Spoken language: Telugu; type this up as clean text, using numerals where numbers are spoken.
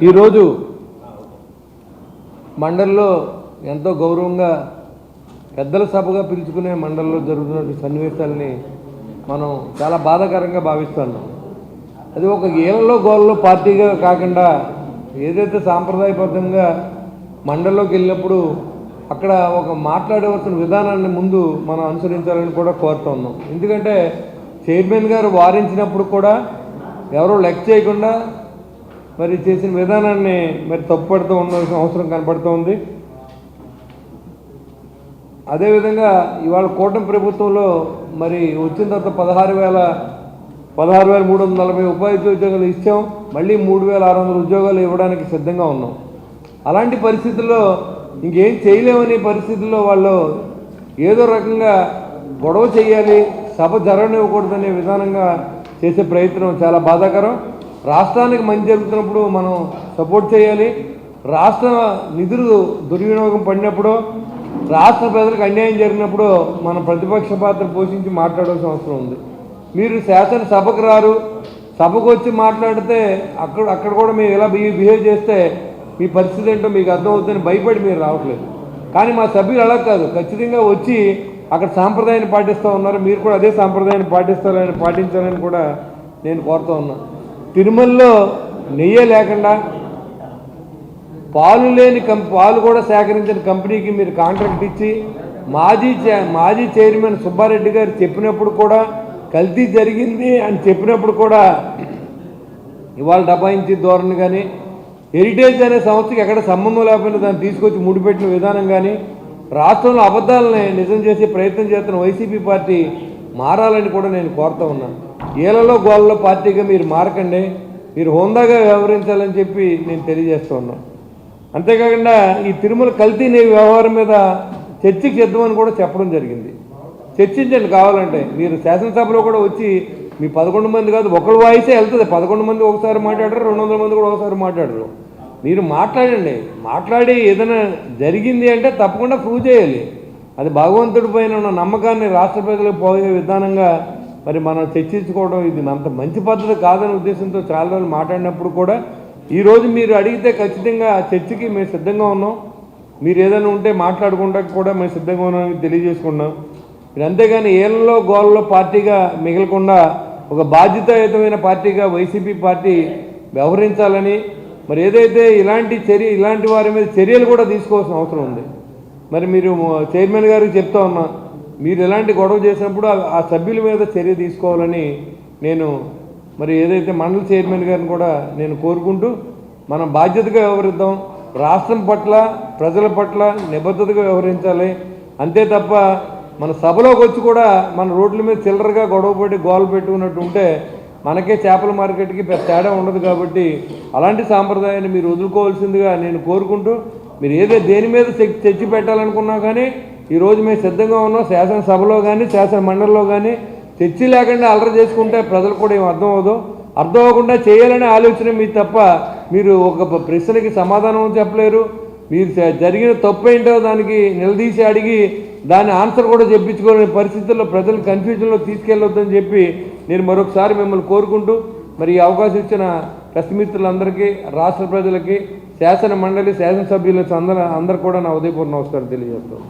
ఈరోజు మండలిలో ఎంతో గౌరవంగా పెద్దల సభగా పిలుచుకునే మండలిలో జరుగుతున్న సన్నివేశాలని మనం చాలా బాధాకరంగా భావిస్తున్నాం. అది ఒక ఏళ్ళలో గోళ్ళలో పార్టీగా కాకుండా ఏదైతే సాంప్రదాయబద్ధంగా మండలిలోకి వెళ్ళినప్పుడు అక్కడ ఒక మాట్లాడవలసిన విధానాన్ని ముందు మనం అనుసరించాలని కూడా కోరుతున్నాం. ఎందుకంటే చైర్మన్ గారు వారించినప్పుడు కూడా ఎవరో లెక్క చేయకుండా మరి చేసిన విధానాన్ని మరి తప్పుపడుతూ ఉండాల్సిన అవసరం కనపడుతోంది. అదేవిధంగా ఇవాళ కూటమి ప్రభుత్వంలో మరి వచ్చిన తర్వాత 16,340 ఉపాధి ఉద్యోగాలు ఇచ్చాం. మళ్ళీ 3,600 ఉద్యోగాలు ఇవ్వడానికి సిద్ధంగా ఉన్నాం. అలాంటి పరిస్థితుల్లో ఇంకేం చేయలేమనే పరిస్థితుల్లో వాళ్ళు ఏదో రకంగా గొడవ చేయాలి, సభ జరగనివ్వకూడదనే విధానంగా చేసే ప్రయత్నం చాలా బాధాకరం. రాష్ట్రానికి మంచి జరుగుతున్నప్పుడు మనం సపోర్ట్ చేయాలి. రాష్ట్ర నిధులు దుర్వినియోగం పడినప్పుడు, రాష్ట్ర ప్రజలకు అన్యాయం జరిగినప్పుడు మనం ప్రతిపక్ష పాత్ర పోషించి మాట్లాడాల్సిన అవసరం ఉంది. మీరు శాసనసభకు రారు, సభకు వచ్చి మాట్లాడితే అక్కడ కూడా మీరు ఎలా బిహేవ్ చేస్తే మీ పరిస్థితి ఏంటో మీకు అర్థమవుతుందని భయపడి మీరు రావట్లేదు. కానీ మా సభ్యులు అలా కాదు, ఖచ్చితంగా వచ్చి అక్కడ సాంప్రదాయాన్ని పాటిస్తూ ఉన్నారు. మీరు కూడా అదే సాంప్రదాయాన్ని పాటించాలని కూడా నేను కోరుతూ ఉన్నాను. తిరుమలలో నెయ్యే లేకుండా పాలు కూడా సేకరించిన కంపెనీకి మీరు కాంట్రాక్ట్ ఇచ్చి మాజీ చైర్మన్ సుబ్బారెడ్డి గారు చెప్పినప్పుడు కూడా కల్తీ జరిగింది అని చెప్పినప్పుడు కూడా ఇవాళ దబాయించి ధోరణి కానీ, హెరిటేజ్ అనే సంస్థకి ఎక్కడ సంబంధం లేకపోయినా దాన్ని తీసుకొచ్చి ముడిపెట్టిన విధానం కానీ, రాష్ట్రంలో అబద్ధాలని నిజం చేసే ప్రయత్నం చేస్తున్న వైసీపీ పార్టీ మారాలని కూడా నేను కోరుతూ ఉన్నాను. ఏళ్లలో గోళ్ళలో పార్టీగా మీరు మారకండి, మీరు హోందాగా వ్యవహరించాలని చెప్పి నేను తెలియజేస్తూ ఉన్నాను. అంతేకాకుండా ఈ తిరుమల కల్తీ వ్యవహారం మీద చర్చకి సిద్ధమని కూడా చెప్పడం జరిగింది. చర్చించండి కావాలంటే. మీరు శాసనసభలో కూడా వచ్చి మీ 11 మంది కాదు, ఒకళ్ళ వాయిసే వెళ్తుంది. 11 మంది ఒకసారి మాట్లాడరు, 200 మంది కూడా ఒకసారి మాట్లాడరు. మీరు మాట్లాడండి, మాట్లాడి ఏదైనా జరిగింది అంటే తప్పకుండా ప్రూవ్ చేయాలి. అది భగవంతుడి పైన ఉన్న నమ్మకాన్ని రాష్ట్ర ప్రజలకు పోయే విధానంగా మరి మనం చర్చించుకోవడం ఇది అంత మంచి పద్ధతి కాదనే ఉద్దేశంతో చాలా రోజులు మాట్లాడినప్పుడు కూడా ఈరోజు మీరు అడిగితే ఖచ్చితంగా చర్చకి మేము సిద్ధంగా ఉన్నాం. మీరు ఏదైనా ఉంటే మాట్లాడుకుంటాక కూడా మేము సిద్ధంగా ఉన్నామని తెలియజేసుకున్నాం. మీరు అంతేగాని ఏళ్లలో గోళ్ళలో పార్టీగా మిగలకుండా ఒక బాధ్యతాయుతమైన పార్టీగా వైసీపీ పార్టీ వ్యవహరించాలని, మరి ఏదైతే ఇలాంటి వారి మీద చర్యలు కూడా తీసుకోవాల్సిన అవసరం ఉంది. మరి మీరు చైర్మన్ గారికి చెప్తా ఉన్నా, మీరు ఎలాంటి గొడవ చేసినప్పుడు ఆ సభ్యుల మీద చర్య తీసుకోవాలని నేను మరి ఏదైతే మండలి చైర్మన్ గారిని కూడా నేను కోరుకుంటూ మనం బాధ్యతగా వ్యవహరిద్దాం. రాష్ట్రం పట్ల, ప్రజల పట్ల నిబద్ధతగా వ్యవహరించాలి. అంతే తప్ప మన సభలోకి వచ్చి కూడా మన రోడ్ల మీద చిల్లరగా గొడవపడి గోలు పెట్టుకున్నట్టు ఉంటే మనకే చేపల మార్కెట్కి పెద్ద తేడా ఉండదు. కాబట్టి అలాంటి సాంప్రదాయాన్ని మీరు వదులుకోవాల్సిందిగా నేను కోరుకుంటూ, మీరు దేని మీద చర్చ పెట్టాలనుకున్నా కానీ ఈరోజు మేము సిద్ధంగా ఉన్నాం. శాసనసభలో కానీ శాసన మండలిలో కానీ చర్చ లేకుండా అల్లరి చేసుకుంటే ప్రజలు కూడా ఏం అర్థం అవ్వకుండా చేయాలనే ఆలోచన మీ తప్ప మీరు ఒక ప్రశ్నకి సమాధానం చెప్పలేరు. మీరు జరిగిన తప్పు ఏంటో దానికి నిలదీసి అడిగి దాని ఆన్సర్ కూడా చెప్పించుకోలేని పరిస్థితుల్లో ప్రజలు కన్ఫ్యూజన్లో తీసుకెళ్ళొద్దని చెప్పి నేను మరొకసారి మిమ్మల్ని కోరుకుంటూ, మరి ఈ అవకాశం ఇచ్చిన ప్రెస్ మిత్రులందరికీ, రాష్ట్ర ప్రజలకి, శాసన మండలి శాసనసభ్యులకు అందరూ కూడా నా ఉదయపూర్వ నమస్కారం తెలియజేస్తాను.